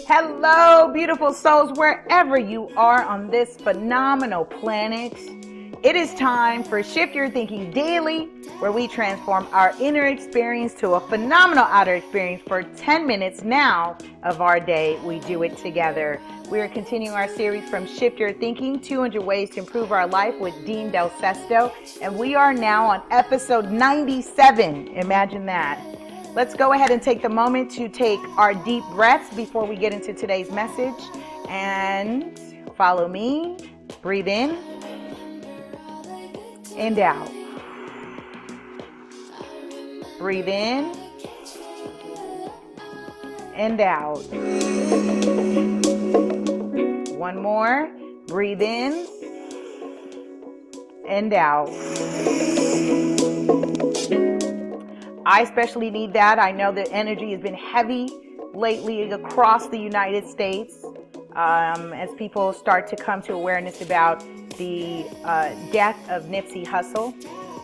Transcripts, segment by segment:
Hello, beautiful souls, wherever you are on this phenomenal planet. It is time for Shift Your Thinking Daily, where we transform our inner experience to a phenomenal outer experience for 10 minutes now of our day. We do it together. We are continuing our series from Shift Your Thinking, 200 Ways to Improve Our Life with Dean Del Sesto, and we are now on episode 97. Imagine that. Let's go ahead and take the moment to take our deep breaths before we get into today's message. And follow me. Breathe in and out. Breathe in and out. One more. Breathe in and out. I especially need that. I know that energy has been heavy lately across the United States as people start to come to awareness about the death of Nipsey Hussle.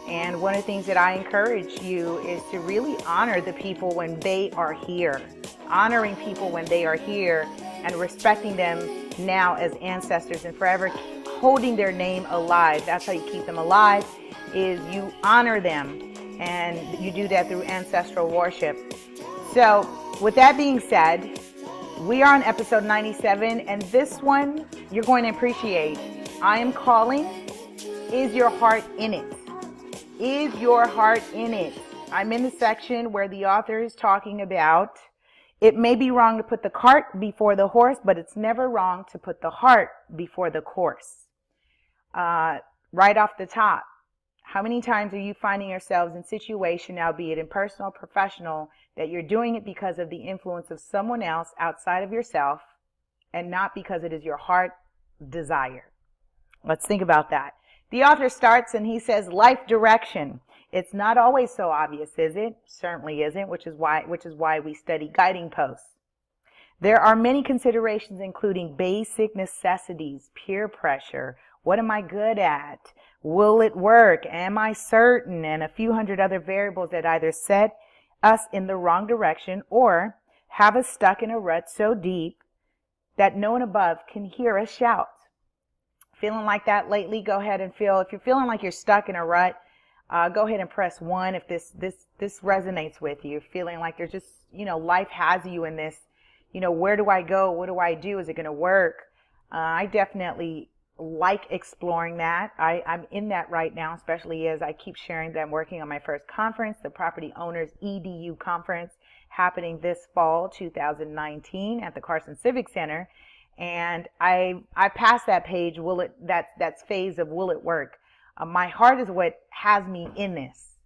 And one of the things that I encourage you is to really honor the people when they are here. Honoring people when they are here and respecting them now as ancestors and forever holding their name alive. That's how you keep them alive, is you honor them. And you do that through ancestral worship. So with that being said, we are on episode 97, and this one you're going to appreciate. I am calling, Is Your Heart in It? Is your heart in it? I'm in the section where the author is talking about it may be wrong to put the cart before the horse, but it's never wrong to put the heart before the course. Right off the top, how many times are you finding yourselves in situation, albeit in personal or professional, that you're doing it because of the influence of someone else outside of yourself and not because it is your heart desire? Let's think about that. The author starts and he says, life direction. It's not always so obvious, is it? Certainly isn't, which is why we study guiding posts. There are many considerations, including basic necessities, peer pressure, what am I good at? Will it work? Am I certain? And a few hundred other variables that either set us in the wrong direction or have us stuck in a rut so deep that no one above can hear us shout. Feeling like that lately? Go ahead and if you're feeling like you're stuck in a rut, go ahead and press 1 if this resonates with you. Feeling like there's just, life has you in this, where do I go? What do I do? Is it going to work? I definitely like exploring that. I'm in that right now, especially as I keep sharing that I'm working on my first conference, the Property Owners EDU Conference, happening this fall 2019 at the Carson Civic Center. And I passed that page, that's phase of will it work? My heart is what has me in this.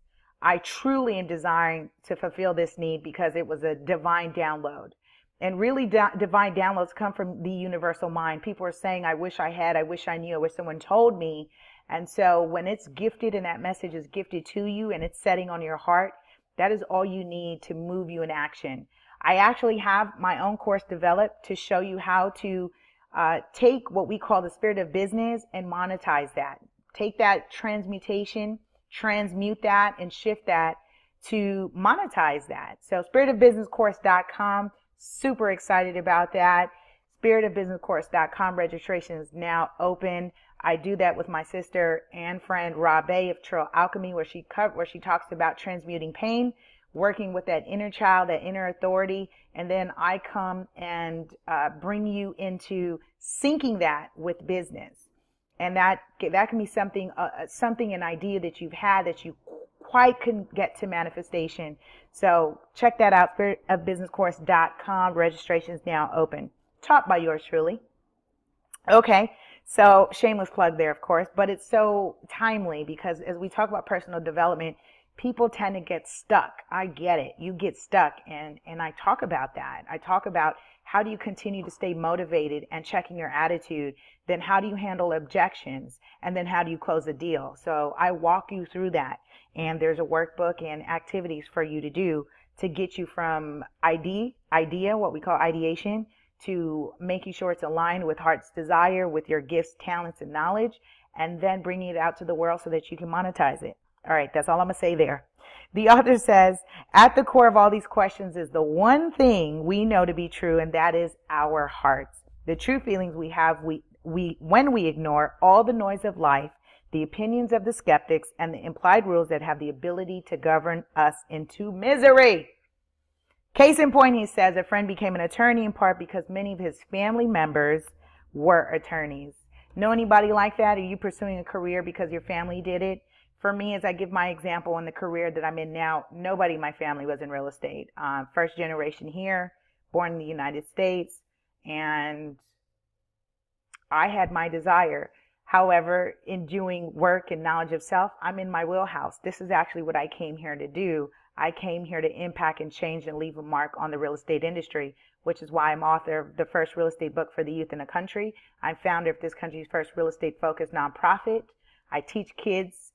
I truly am desiring to fulfill this need because it was a divine download. And really divine downloads come from the universal mind. People are saying, I wish I had, I wish I knew, I wish someone told me. And so when it's gifted and that message is gifted to you and it's setting on your heart, that is all you need to move you in action. I actually have my own course developed to show you how to take what we call the spirit of business and monetize that. Take that transmutation, transmute that, and shift that to monetize that. So spiritofbusinesscourse.com. Super excited about that. Spiritofbusinesscourse.com registration is now open. I do that with my sister and friend Rabe of Trail Alchemy, where she talks about transmuting pain, working with that inner child, that inner authority, and then I come and bring you into syncing that with business. And that can be something, an idea that you've had that you quite couldn't get to manifestation. So check that out, spiritofbusinesscourse.com. Registration is now open. Taught by yours truly. Okay, so shameless plug there, of course, but it's so timely because as we talk about personal development, people tend to get stuck. I get it. You get stuck, and I talk about that. I talk about how do you continue to stay motivated and checking your attitude, then how do you handle objections, and then how do you close a deal. So I walk you through that, and there's a workbook and activities for you to do to get you from idea, what we call ideation, to making sure it's aligned with heart's desire, with your gifts, talents, and knowledge, and then bringing it out to the world so that you can monetize it. All right, that's all I'm going to say there. The author says, at the core of all these questions is the one thing we know to be true, and that is our hearts. The true feelings we have when we ignore all the noise of life, the opinions of the skeptics, and the implied rules that have the ability to govern us into misery. Case in point, he says, a friend became an attorney in part because many of his family members were attorneys. Know anybody like that? Are you pursuing a career because your family did it? For me, as I give my example in the career that I'm in now, nobody in my family was in real estate. First generation here, born in the United States, and I had my desire. However, in doing work and knowledge of self, I'm in my wheelhouse. This is actually what I came here to do. I came here to impact and change and leave a mark on the real estate industry, which is why I'm author of the first real estate book for the youth in the country. I'm founder of this country's first real estate focused nonprofit. I teach kids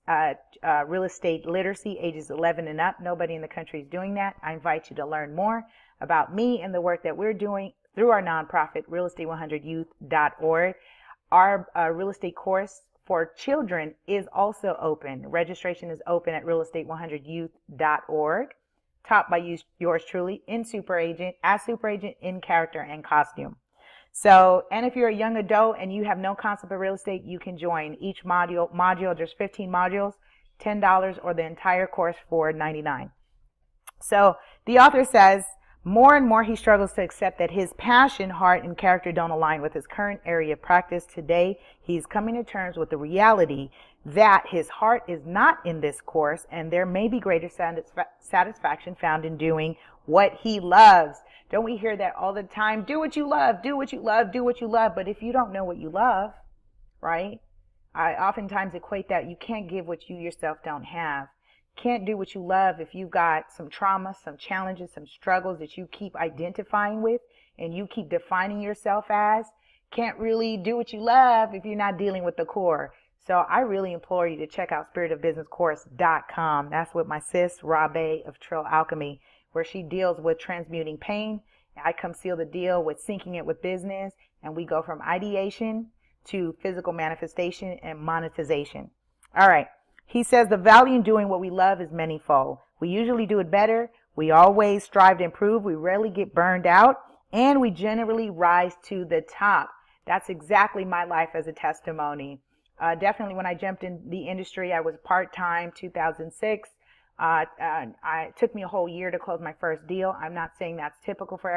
real estate literacy, ages 11 and up. Nobody in the country is doing that. I invite you to learn more about me and the work that we're doing through our nonprofit, realestate100youth.org. Our real estate course for children is also open. Registration is open at realestate100youth.org. Taught by yours truly in superagent, as superagent in character and costume. So, and if you're a young adult and you have no concept of real estate, you can join each module. There's 15 modules, $10, or the entire course for $99. So the author says, more and more he struggles to accept that his passion, heart, and character don't align with his current area of practice. Today, he's coming to terms with the reality that his heart is not in this course, and there may be greater satisfaction found in doing what he loves. Don't we hear that all the time? Do what you love, do what you love, do what you love. But if you don't know what you love, right? I oftentimes equate that you can't give what you yourself don't have. Can't do what you love if you've got some trauma, some challenges, some struggles that you keep identifying with and you keep defining yourself as. Can't really do what you love if you're not dealing with the core. So I really implore you to check out spiritofbusinesscourse.com. That's with my sis, Rabe of Trill Alchemy, where she deals with transmuting pain. I come seal the deal with syncing it with business, and we go from ideation to physical manifestation and monetization. All right. He says the value in doing what we love is manyfold. We usually do it better. We always strive to improve. We rarely get burned out, and we generally rise to the top. That's exactly my life as a testimony. Definitely when I jumped in the industry, I was part-time, 2006. It took me a whole year to close my first deal. I'm not saying that's typical for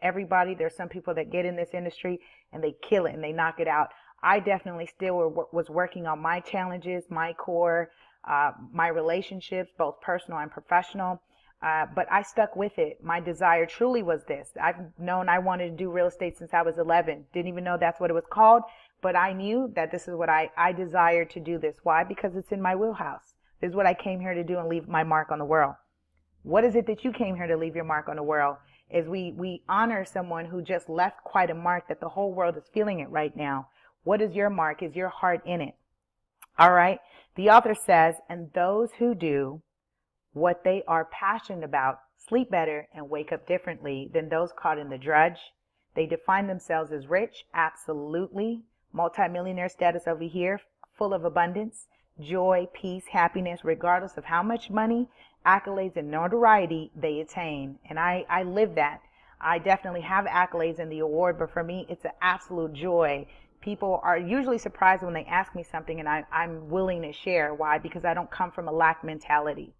everybody. There's some people that get in this industry and they kill it and they knock it out. I definitely still was working on my challenges, my core, my relationships, both personal and professional. But I stuck with it. My desire truly was this. I've known I wanted to do real estate since I was 11. Didn't even know that's what it was called. But I knew that this is what I desired to do this. Why? Because it's in my wheelhouse. This is what I came here to do and leave my mark on the world. What is it that you came here to leave your mark on the world? Is we honor someone who just left quite a mark that the whole world is feeling it right now. What is your mark? Is your heart in it? All right. The author says, and those who do what they are passionate about sleep better and wake up differently than those caught in the drudge. They define themselves as rich. Absolutely. Multimillionaire status over here, full of abundance, joy, peace, happiness, regardless of how much money, accolades, and notoriety they attain. And I live that. I definitely have accolades in the award, but for me, it's an absolute joy. People are usually surprised when they ask me something and I'm willing to share. Why? Because I don't come from a lack mentality.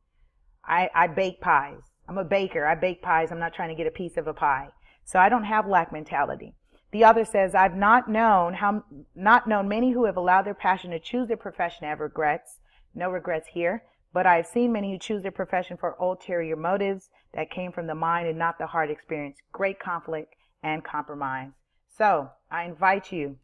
I bake pies. I'm a baker. I bake pies. I'm not trying to get a piece of a pie. So I don't have lack mentality. The author says, I've not known many who have allowed their passion to choose their profession have regrets. No regrets here. But I've seen many who choose their profession for ulterior motives that came from the mind and not the heart experience. Great conflict and compromise. So I invite you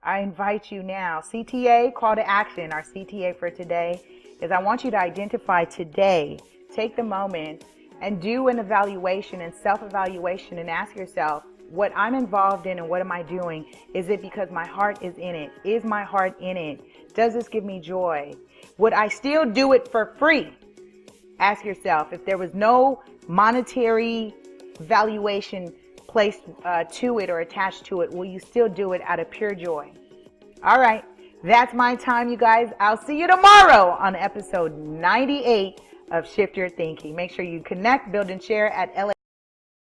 now. CTA, call to action. Our CTA for today is I want you to identify today. Take the moment and do an evaluation and self-evaluation and ask yourself, what I'm involved in and what am I doing? Is it because my heart is in it? Is my heart in it? Does this give me joy? Would I still do it for free? Ask yourself, if there was no monetary valuation placed to it or attached to it, will you still do it out of pure joy? All right. That's my time, you guys. I'll see you tomorrow on episode 98 of Shift Your Thinking. Make sure you connect, build, and share at LA.